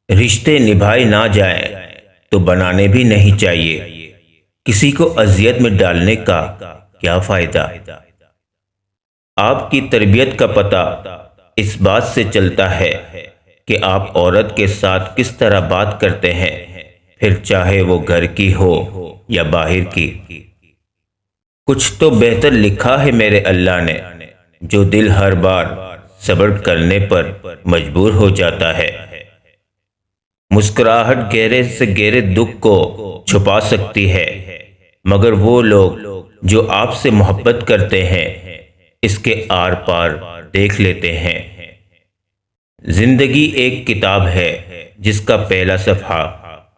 رشتے نبھائے نہ جائیں تو بنانے بھی نہیں چاہیے۔ کسی کو اذیت میں ڈالنے کا کیا فائدہ؟ آپ کی تربیت کا پتہ اس بات سے چلتا ہے کہ آپ عورت کے ساتھ کس طرح بات کرتے ہیں، پھر چاہے وہ گھر کی ہو یا باہر کی۔ کچھ تو بہتر لکھا ہے میرے اللہ نے، جو دل ہر بار صبر کرنے پر مجبور ہو جاتا ہے۔ مسکراہٹ گہرے سے گہرے دکھ کو چھپا سکتی ہے، مگر وہ لوگ جو آپ سے محبت کرتے ہیں اس کے آر پار دیکھ لیتے ہیں۔ زندگی ایک کتاب ہے جس کا پہلا صفحہ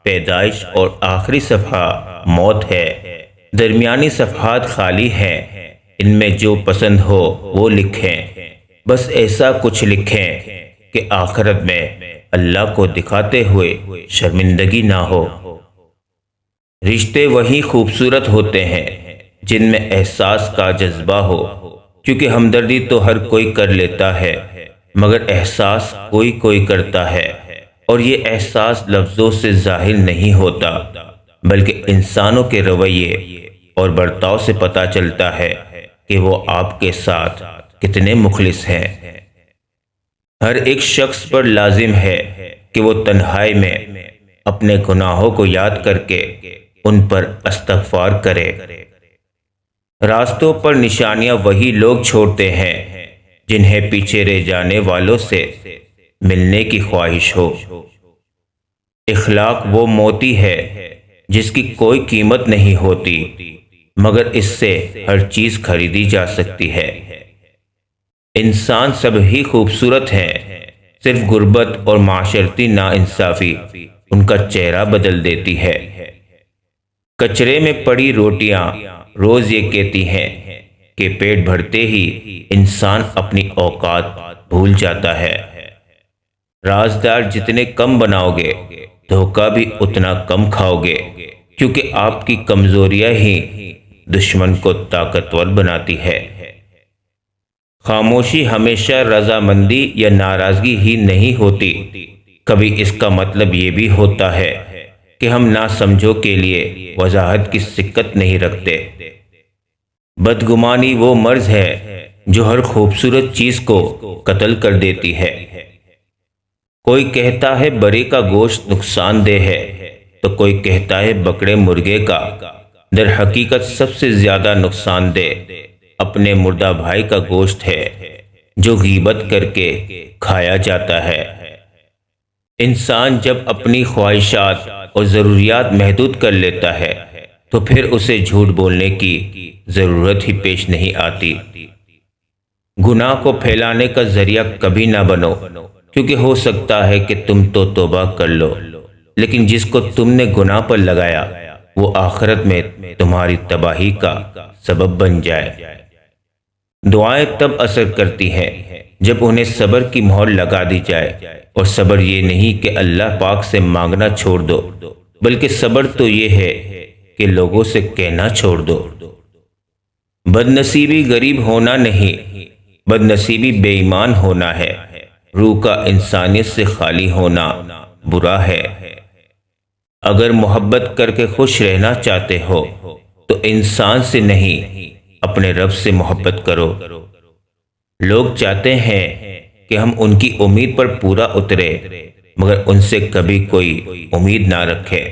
پیدائش اور آخری صفحہ موت ہے۔ درمیانی صفحات خالی ہیں، ان میں جو پسند ہو وہ لکھیں۔ بس ایسا کچھ لکھیں کہ آخرت میں اللہ کو دکھاتے ہوئے شرمندگی نہ ہو۔ رشتے وہی خوبصورت ہوتے ہیں جن میں احساس کا جذبہ ہو، کیونکہ ہمدردی تو ہر کوئی کر لیتا ہے مگر احساس کوئی کوئی کرتا ہے، اور یہ احساس لفظوں سے ظاہر نہیں ہوتا بلکہ انسانوں کے رویے اور برتاؤ سے پتہ چلتا ہے کہ وہ آپ کے ساتھ کتنے مخلص ہیں۔ ہر ایک شخص پر لازم ہے کہ وہ تنہائی میں اپنے گناہوں کو یاد کر کے ان پر استغفار کرے۔ راستوں پر نشانیاں وہی لوگ چھوڑتے ہیں جنہیں پیچھے رہ جانے والوں سے ملنے کی خواہش ہو۔ اخلاق وہ موتی ہے جس کی کوئی قیمت نہیں ہوتی مگر اس سے ہر چیز خریدی جا سکتی ہے۔ انسان سب ہی خوبصورت ہیں، صرف غربت اور معاشرتی ناانصافی ان کا چہرہ بدل دیتی ہے۔ کچرے میں پڑی روٹیاں روز یہ کہتی ہیں کہ پیٹ بھرتے ہی انسان اپنی اوقات بھول جاتا ہے۔ رازدار جتنے کم بناؤ گے دھوکہ بھی اتنا کم کھاؤ گے، کیونکہ آپ کی کمزوریاں ہی دشمن کو طاقتور بناتی ہے۔ خاموشی ہمیشہ رضامندی یا ناراضگی ہی نہیں ہوتی، کبھی اس کا مطلب یہ بھی ہوتا ہے کہ ہم ناسمجھوں کے لیے وضاحت کی سکت نہیں رکھتے۔ بدگمانی وہ مرض ہے جو ہر خوبصورت چیز کو قتل کر دیتی ہے۔ کوئی کہتا ہے بری کا گوشت نقصان دہ ہے تو کوئی کہتا ہے بکرے مرغے کا۔ در حقیقت سب سے زیادہ نقصان دہ اپنے مردہ بھائی کا گوشت ہے جو غیبت کر کے کھایا جاتا ہے۔ انسان جب اپنی خواہشات اور ضروریات محدود کر لیتا ہے تو پھر اسے جھوٹ بولنے کی ضرورت ہی پیش نہیں آتی۔ گناہ کو پھیلانے کا ذریعہ کبھی نہ بنو، کیونکہ ہو سکتا ہے کہ تم تو توبہ کر لو لیکن جس کو تم نے گناہ پر لگایا وہ آخرت میں تمہاری تباہی کا سبب بن جائے۔ دعائیں تب اثر کرتی ہیں جب انہیں صبر کی مہر لگا دی جائے، اور صبر یہ نہیں کہ اللہ پاک سے مانگنا چھوڑ دو، بلکہ صبر تو یہ ہے کہ لوگوں سے کہنا چھوڑ دو۔ بد نصیبی غریب ہونا نہیں، بد نصیبی بے ایمان ہونا ہے۔ روح کا انسانیت سے خالی ہونا برا ہے۔ اگر محبت کر کے خوش رہنا چاہتے ہو تو انسان سے نہیں اپنے رب سے محبت کرو۔ لوگ چاہتے ہیں کہ ہم ان کی امید پر پورا اترے مگر ان سے کبھی کوئی امید نہ رکھے۔